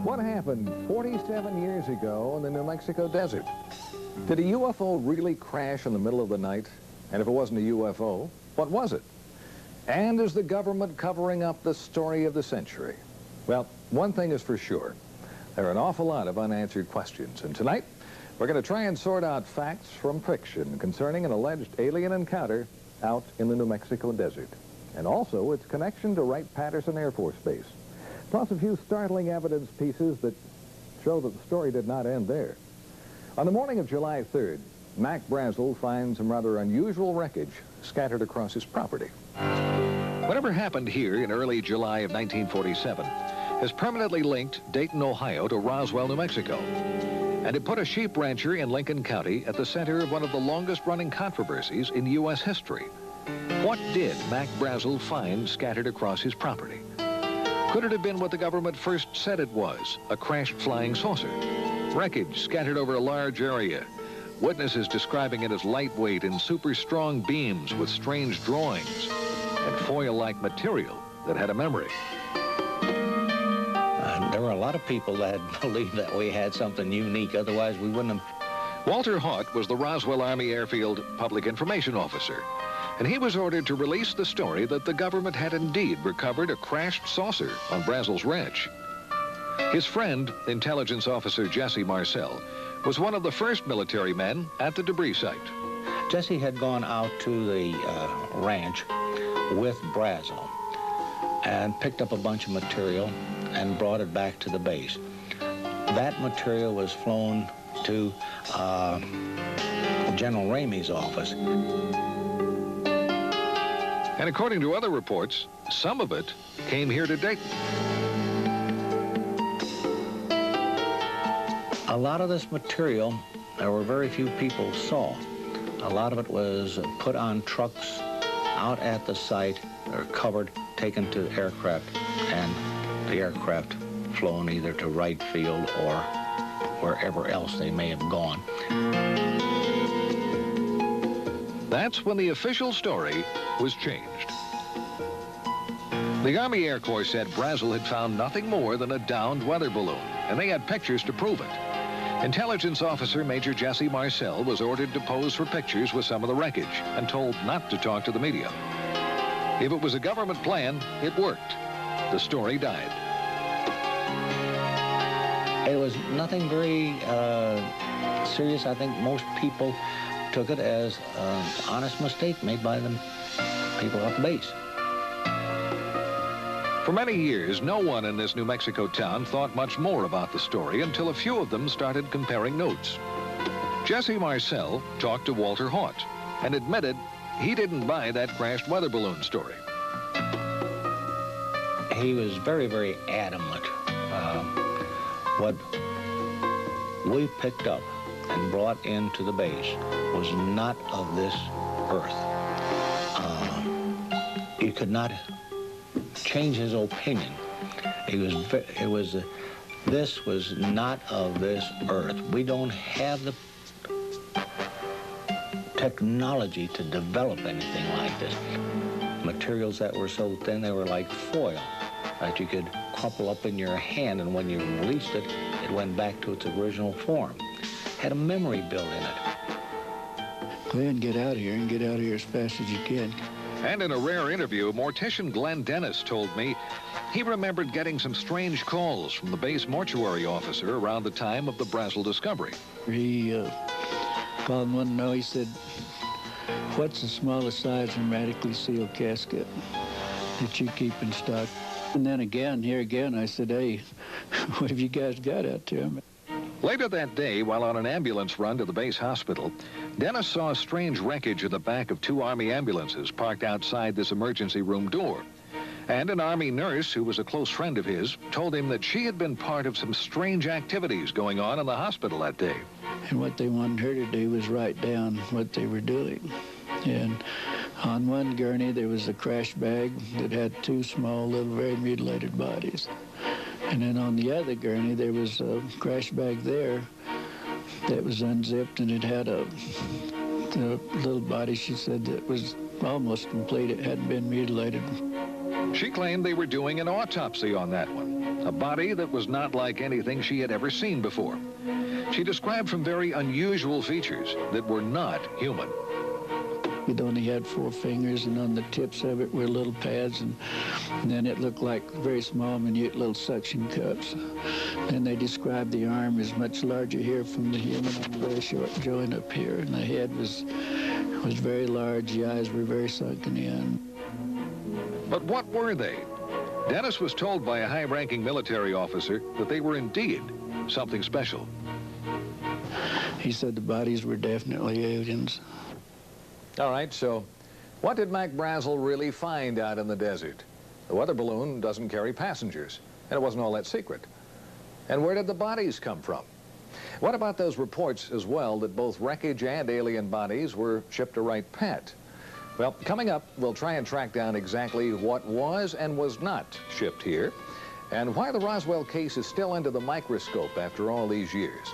What happened 47 years ago in the New Mexico desert? Did a UFO really crash in the middle of the night? And if it wasn't a UFO, what was it? And is the government covering up the story of the century? Well, one thing is for sure. There are an awful lot of unanswered questions. And tonight, we're going to try and sort out facts from fiction concerning an alleged alien encounter out in the New Mexico desert. And also its connection to Wright-Patterson Air Force Base. Plus a few startling evidence pieces that show that the story did not end there. On the morning of July 3rd, Mac Brazel finds some rather unusual wreckage scattered across his property. Whatever happened here in early July of 1947 has permanently linked Dayton, Ohio to Roswell, New Mexico. And it put a sheep rancher in Lincoln County at the center of one of the longest-running controversies in U.S. history. What did Mac Brazel find scattered across his property? Could it have been what the government first said it was, a crashed flying saucer? Wreckage scattered over a large area. Witnesses describing it as lightweight and super strong beams with strange drawings and foil-like material that had a memory. There were a lot of people that believed that we had something unique, otherwise we wouldn't have. Walter Haut was the Roswell Army Airfield Public Information Officer, and he was ordered to release the story that the government had indeed recovered a crashed saucer on Brazel's ranch. His friend, intelligence officer Jesse Marcel, was one of the first military men at the debris site. Jesse had gone out to the ranch with Brazel and picked up a bunch of material and brought it back to the base. That material was flown to General Ramey's office. And according to other reports, some of it came here to Dayton. A lot of this material, there were very few people saw. A lot of it was put on trucks out at the site, or covered, taken to aircraft, and the aircraft flown either to Wright Field or wherever else they may have gone. That's when the official story was changed. The Army Air Corps said Brazel had found nothing more than a downed weather balloon, and they had pictures to prove it. Intelligence officer Major Jesse Marcel was ordered to pose for pictures with some of the wreckage and told not to talk to the media. If it was a government plan, it worked. The story died. It was nothing very serious. I think most people took it as an honest mistake made by the people at the base. For many years, no one in this New Mexico town thought much more about the story until a few of them started comparing notes. Jesse Marcel talked to Walter Haut and admitted he didn't buy that crashed weather balloon story. He was very, very adamant. What we picked up and brought into the base was not of this earth. You could not change his opinion. This was not of this earth. We don't have the technology to develop anything like this. Materials that were so thin, they were like foil that you could crumple up in your hand, and when you released it, it went back to its original form. Had a memory built in it. Go ahead and get out of here, and get out of here as fast as you can. And in a rare interview, mortician Glenn Dennis told me he remembered getting some strange calls from the base mortuary officer around the time of the Brazel discovery. He called one to know, he said, "What's the smallest size hermetically sealed casket that you keep in stock?" And then again, here again, I said, "Hey, what have you guys got out there?" Later that day, while on an ambulance run to the base hospital, Dennis saw strange wreckage in the back of two Army ambulances parked outside this emergency room door. And an Army nurse, who was a close friend of his, told him that she had been part of some strange activities going on in the hospital that day. And what they wanted her to do was write down what they were doing. And on one gurney, there was a crash bag that had two small, little, very mutilated bodies. And then on the other gurney, there was a crash bag there that was unzipped, and it had a little body, she said, that was almost complete. It hadn't been mutilated. She claimed they were doing an autopsy on that one. a body that was not like anything she had ever seen before. She described some very unusual features that were not human. It only had 4 fingers, and on the tips of it were little pads, and then it looked like very small, minute little suction cups. And they described the arm as much larger here from the human, and a very short joint up here, and the head was very large. The eyes were very sunken in. But what were they? Dennis was told by a high-ranking military officer that they were indeed something special. He said the bodies were definitely aliens. All right, so what did Mac Brazel really find out in the desert? The weather balloon doesn't carry passengers, and it wasn't all that secret. And where did the bodies come from? What about those reports as well that both wreckage and alien bodies were shipped to Wright-Pat? Well, coming up, we'll try and track down exactly what was and was not shipped here, and why the Roswell case is still under the microscope after all these years.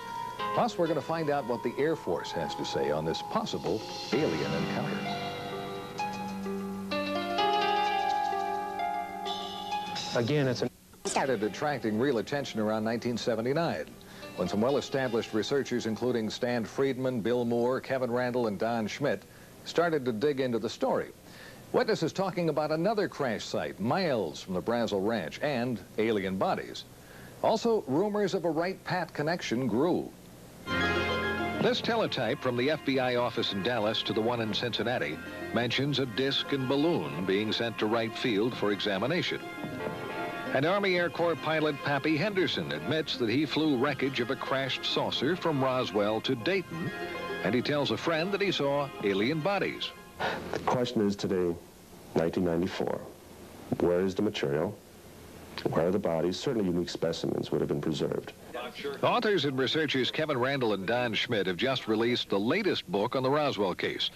Plus, we're going to find out what the Air Force has to say on this possible alien encounter. Again, it started attracting real attention around 1979, when some well-established researchers, including Stan Friedman, Bill Moore, Kevin Randall, and Don Schmidt, started to dig into the story. Witnesses talking about another crash site miles from the Brazel Ranch and alien bodies. Also, rumors of a Wright-Pat connection grew. This teletype from the FBI office in Dallas to the one in Cincinnati mentions a disc and balloon being sent to Wright Field for examination. And Army Air Corps pilot Pappy Henderson admits that he flew wreckage of a crashed saucer from Roswell to Dayton, and he tells a friend that he saw alien bodies. The question is today, 1994, where is the material? Where are the bodies? Certainly unique specimens would have been preserved. Authors and researchers Kevin Randall and Don Schmidt have just released the latest book on the Roswell case.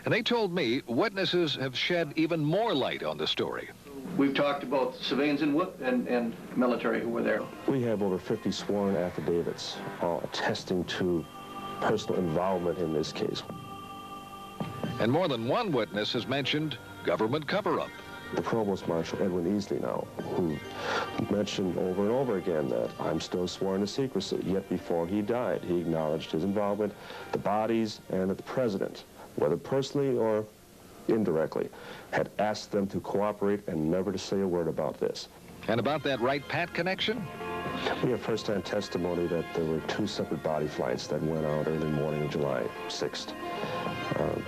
And they told me witnesses have shed even more light on the story. We've talked to both civilians and military who were there. We have over 50 sworn affidavits, all attesting to personal involvement in this case. And more than one witness has mentioned government cover-up. The Provost Marshal Edwin Easley now, who mentioned over and over again that I'm still sworn to secrecy, yet before he died, he acknowledged his involvement, the bodies, and that the President, whether personally or indirectly, had asked them to cooperate and never to say a word about this. And about that Wright-Pat connection? We have first-hand testimony that there were 2 separate body flights that went out early morning of July 6th,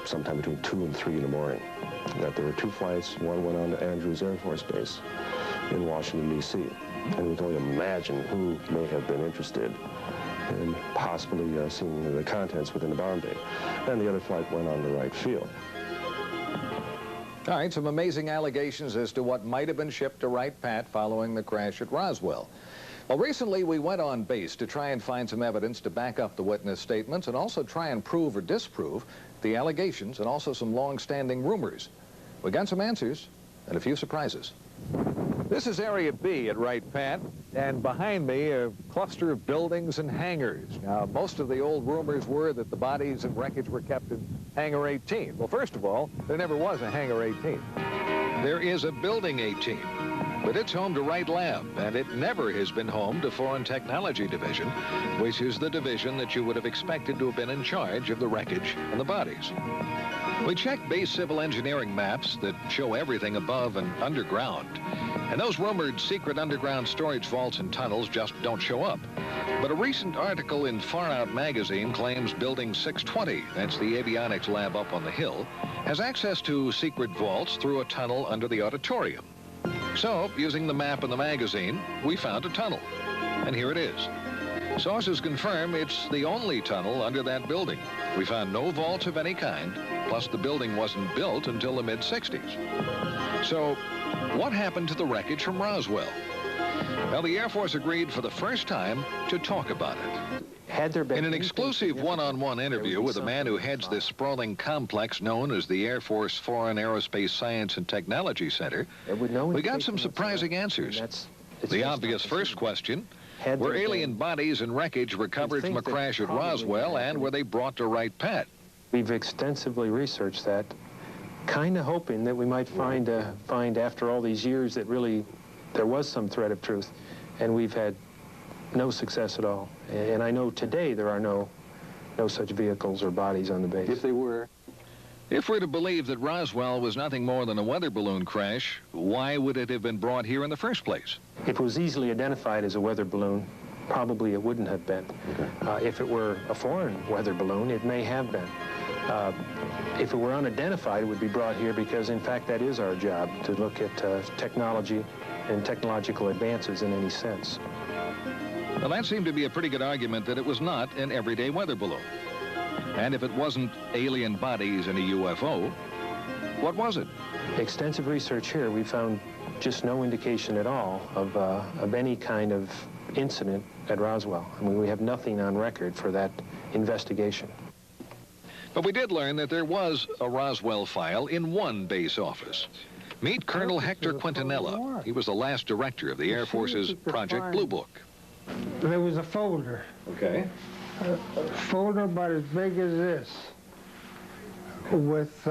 sometime between 2 and 3 in the morning. That there were 2 flights. One went on to Andrews Air Force Base in Washington, D.C. And we can only imagine who may have been interested in possibly seeing the contents within the bomb bay. And the other flight went on to Wright Field. All right, some amazing allegations as to what might have been shipped to Wright-Pat following the crash at Roswell. Well, recently we went on base to try and find some evidence to back up the witness statements and also try and prove or disprove the allegations and also some long-standing rumors. We got some answers and a few surprises. This is Area B at Wright-Pat, and behind me a cluster of buildings and hangars. Now, most of the old rumors were that the bodies and wreckage were kept in Hangar 18. Well, first of all, there never was a Hangar 18. There is a Building 18, but it's home to Wright Lab, and it never has been home to Foreign Technology Division, which is the division that you would have expected to have been in charge of the wreckage and the bodies. We checked base civil engineering maps that show everything above and underground, and those rumored secret underground storage vaults and tunnels just don't show up. But a recent article in Far Out magazine claims Building 620, that's the avionics lab up on the hill, has access to secret vaults through a tunnel under the auditorium. So, using the map in the magazine, we found a tunnel, and here it is. Sources confirm it's the only tunnel under that building. We found no vaults of any kind, plus the building wasn't built until the mid-60s. So, what happened to the wreckage from Roswell? Well, the Air Force agreed for the first time to talk about it. Had there been in an exclusive one-on-one interview with a man who heads this sprawling complex known as the Air Force Foreign Aerospace Science and Technology Center, we got some surprising answers. The obvious first question, were alien bodies and wreckage recovered from a crash at Roswell, and were they brought to Wright-Pat? We've extensively researched that, kind of hoping that we might find after all these years that really there was some thread of truth. and we've had no success at all. And I know today there are no such vehicles or bodies on the base. If they were. If we're to believe that Roswell was nothing more than a weather balloon crash, why would it have been brought here in the first place? If it was easily identified as a weather balloon, probably it wouldn't have been. If it were a foreign weather balloon, it may have been. If it were unidentified, it would be brought here because, in fact, that is our job, to look at technology and technological advances in any sense. Well, that seemed to be a pretty good argument that it was not an everyday weather balloon. And if it wasn't alien bodies in a UFO, what was it? Extensive research here, we found just no indication at all of any kind of incident at Roswell. I mean, we have nothing on record for that investigation. But we did learn that there was a Roswell file in one base office. Meet Colonel Hector Quintanilla. He was the last director of the Air Force's Project Blue Book. There was a folder. Okay. A folder about as big as this, with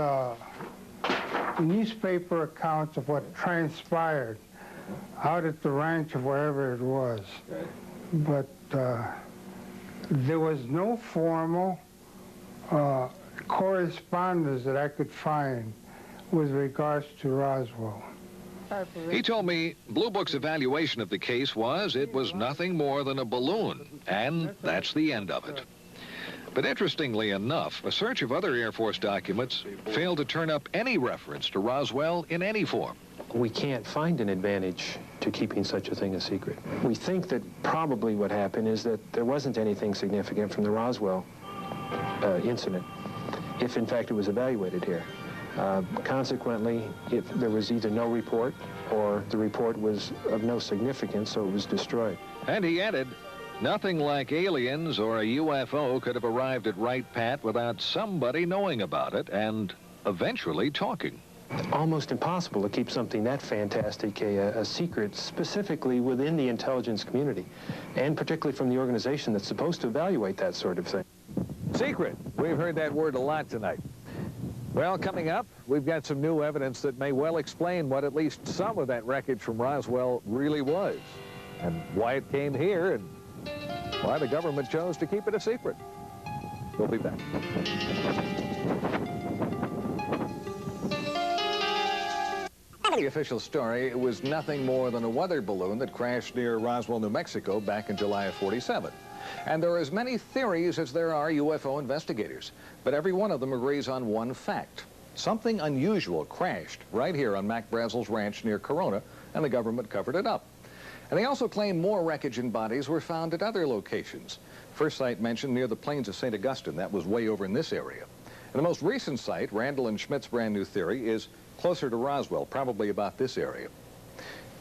newspaper accounts of what transpired out at the ranch or wherever it was. But there was no formal correspondence that I could find with regards to Roswell. He told me Blue Book's evaluation of the case was it was nothing more than a balloon, and that's the end of it. But interestingly enough, a search of other Air Force documents failed to turn up any reference to Roswell in any form. We can't find an advantage to keeping such a thing a secret. We think that probably what happened is that there wasn't anything significant from the Roswell incident, if in fact it was evaluated here. Consequently, if there was either no report or the report was of no significance, so it was destroyed. And he added, nothing like aliens or a UFO could have arrived at Wright-Pat without somebody knowing about it and eventually talking. Almost impossible to keep something that fantastic a secret, specifically within the intelligence community, and particularly from the organization that's supposed to evaluate that sort of thing. Secret. We've heard that word a lot tonight. Well, coming up, we've got some new evidence that may well explain what at least some of that wreckage from Roswell really was, and why it came here, and why the government chose to keep it a secret. We'll be back. The official story was nothing more than a weather balloon that crashed near Roswell, New Mexico back in July of '47. And there are as many theories as there are UFO investigators, but every one of them agrees on one fact. Something unusual crashed right here on Mac Brazel's ranch near Corona, and the government covered it up. And they also claim more wreckage and bodies were found at other locations. First site mentioned near the plains of St. Augustine. That was way over in this area. And the most recent site, Randall and Schmidt's brand new theory, is closer to Roswell, probably about this area.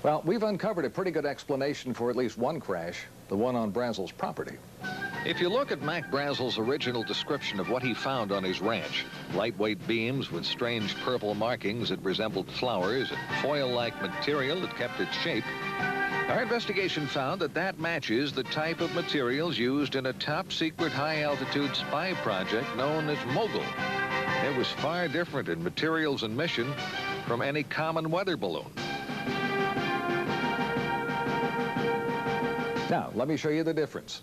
Well, we've uncovered a pretty good explanation for at least one crash, the one on Brazel's property. If you look at Mac Brazel's original description of what he found on his ranch, lightweight beams with strange purple markings that resembled flowers and foil-like material that kept its shape, our investigation found that that matches the type of materials used in a top-secret high-altitude spy project known as Mogul. It was far different in materials and mission from any common weather balloon. Now, let me show you the difference.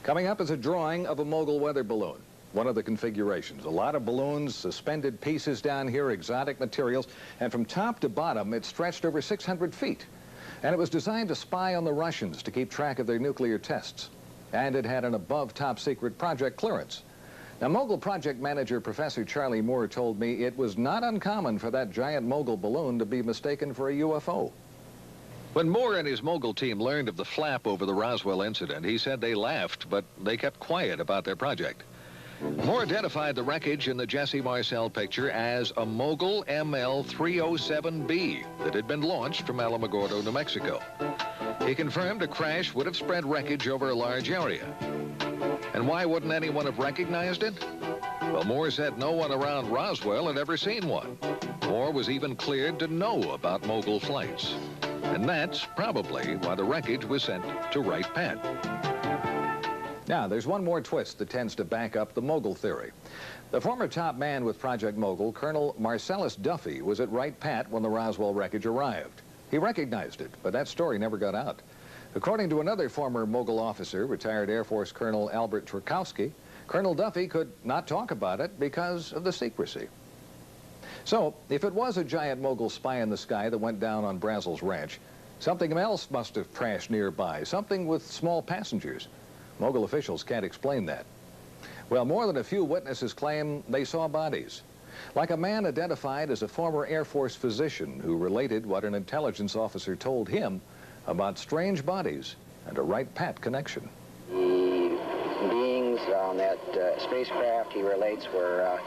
Coming up is a drawing of a Mogul weather balloon, one of the configurations. A lot of balloons, suspended pieces down here, exotic materials, and from top to bottom, it stretched over 600 feet. And it was designed to spy on the Russians to keep track of their nuclear tests. And it had an above top secret project clearance. Now, Mogul project manager Professor Charlie Moore told me it was not uncommon for that giant Mogul balloon to be mistaken for a UFO. When Moore and his Mogul team learned of the flap over the Roswell incident, he said they laughed, but they kept quiet about their project. Moore identified the wreckage in the Jesse Marcel picture as a Mogul ML-307B that had been launched from Alamogordo, New Mexico. He confirmed a crash would have spread wreckage over a large area. And why wouldn't anyone have recognized it? Well, Moore said no one around Roswell had ever seen one. Moore was even cleared to know about Mogul flights. And that's probably why the wreckage was sent to Wright-Pat. Now, there's one more twist that tends to back up the Mogul theory. The former top man with Project Mogul, Colonel Marcellus Duffy, was at Wright-Pat when the Roswell wreckage arrived. He recognized it, but that story never got out. According to another former Mogul officer, retired Air Force Colonel Albert Trukowski, Colonel Duffy could not talk about it because of the secrecy. So, if it was a giant Mogul spy in the sky that went down on Brazel's ranch, something else must have crashed nearby, something with small passengers. Mogul officials can't explain that. Well, more than a few witnesses claim they saw bodies. Like a man identified as a former Air Force physician who related what an intelligence officer told him about strange bodies and a Wright-Pat connection. The beings on that spacecraft, he relates, were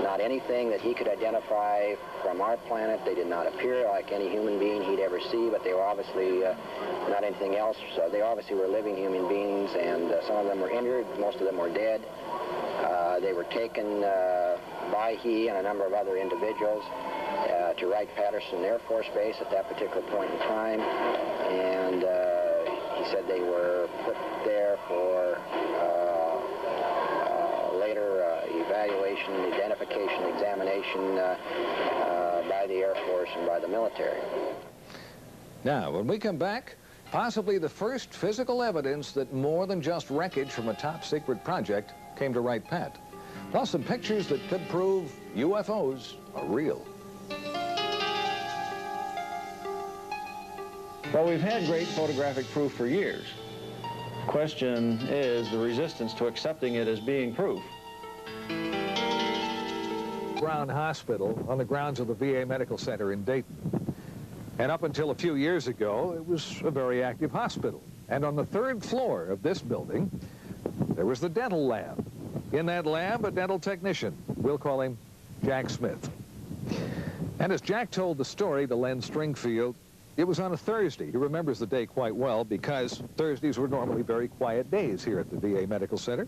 not anything that he could identify from our planet. They did not appear like any human being he'd ever see, but they were obviously not anything else. So they obviously were living human beings, and some of them were injured, most of them were dead. They were taken by he and a number of other individuals to Wright-Patterson Air Force Base at that particular point in time, and he said they were put there for later evaluation, identification, examination by the Air Force and by the military. Now, when we come back, possibly the first physical evidence that more than just wreckage from a top-secret project came to Wright-Pat, plus some pictures that could prove UFOs are real. Well, we've had great photographic proof for years. The question is the resistance to accepting it as being proof. Brown Hospital on the grounds of the VA Medical Center in Dayton. And up until a few years ago, it was a very active hospital. And on the 3rd floor of this building, there was the dental lab. In that lab, a dental technician. We'll call him Jack Smith. And as Jack told the story to Len Stringfield, it was on a Thursday. He remembers the day quite well because Thursdays were normally very quiet days here at the VA Medical Center.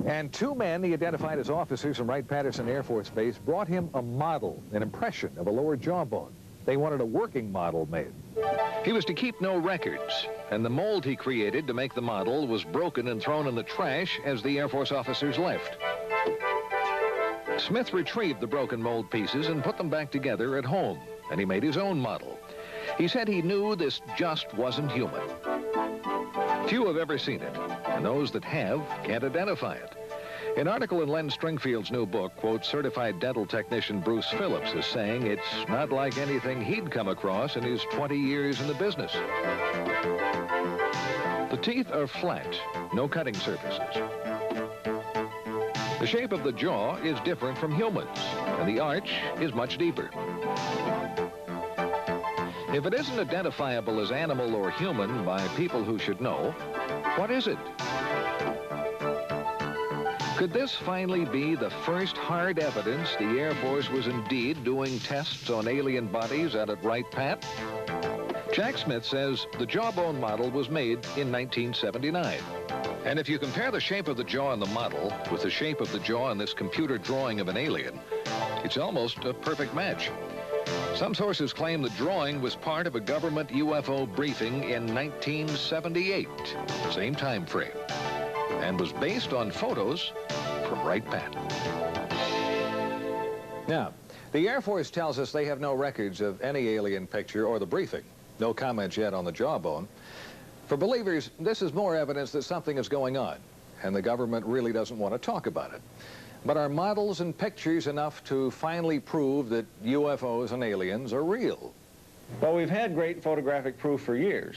And 2 men he identified as officers from Wright-Patterson Air Force Base brought him a model, an impression of a lower jawbone. They wanted a working model made. He was to keep no records, and the mold he created to make the model was broken and thrown in the trash as the Air Force officers left. Smith retrieved the broken mold pieces and put them back together at home, and he made his own model. He said he knew this just wasn't human. Few have ever seen it, and those that have can't identify it. An article in Len Stringfield's new book quotes certified dental technician Bruce Phillips as saying it's not like anything he'd come across in his 20 years in the business. The teeth are flat, no cutting surfaces. The shape of the jaw is different from humans, and the arch is much deeper. If it isn't identifiable as animal or human by people who should know, what is it? Could this finally be the first hard evidence the Air Force was indeed doing tests on alien bodies out at Wright-Pat? Jack Smith says the jawbone model was made in 1979. And if you compare the shape of the jaw in the model with the shape of the jaw in this computer drawing of an alien, it's almost a perfect match. Some sources claim the drawing was part of a government UFO briefing in 1978, same time frame, and was based on photos from Wright-Pat. Now, the Air Force tells us they have no records of any alien picture or the briefing. No comments yet on the jawbone. For believers, this is more evidence that something is going on, and the government really doesn't want to talk about it. But are models and pictures enough to finally prove that UFOs and aliens are real? Well, we've had great photographic proof for years.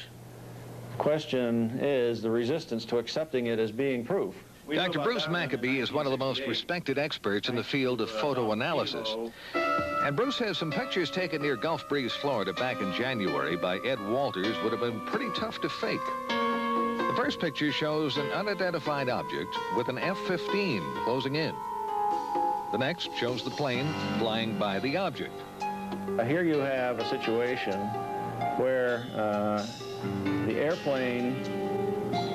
The question is the resistance to accepting it as being proof. Dr. Bruce Maccabee is one of the most respected experts in the field of photo analysis. And Bruce says some pictures taken near Gulf Breeze, Florida back in January by Ed Walters would have been pretty tough to fake. The first picture shows an unidentified object with an F-15 closing in. The next shows the plane flying by the object. Here you have a situation where the airplane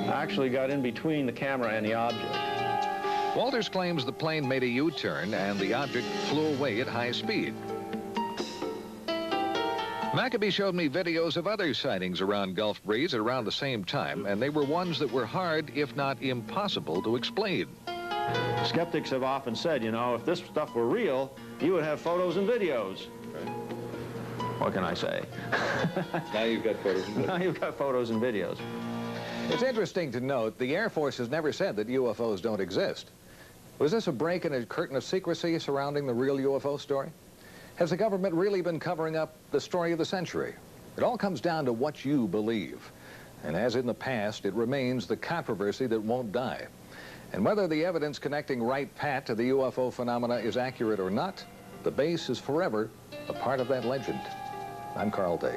actually got in between the camera and the object. Walters claims the plane made a U-turn and the object flew away at high speed. Maccabee showed me videos of other sightings around Gulf Breeze at around the same time, and they were ones that were hard, if not impossible, to explain. Skeptics have often said, you know, if this stuff were real, you would have photos and videos. What can I say? Now you've got photos and videos. Now you've got photos and videos. It's interesting to note the Air Force has never said that UFOs don't exist. Was this a break in a curtain of secrecy surrounding the real UFO story? Has the government really been covering up the story of the century? It all comes down to what you believe. And as in the past, it remains the controversy that won't die. And whether the evidence connecting Wright-Pat to the UFO phenomena is accurate or not, the base is forever a part of that legend. I'm Carl Day.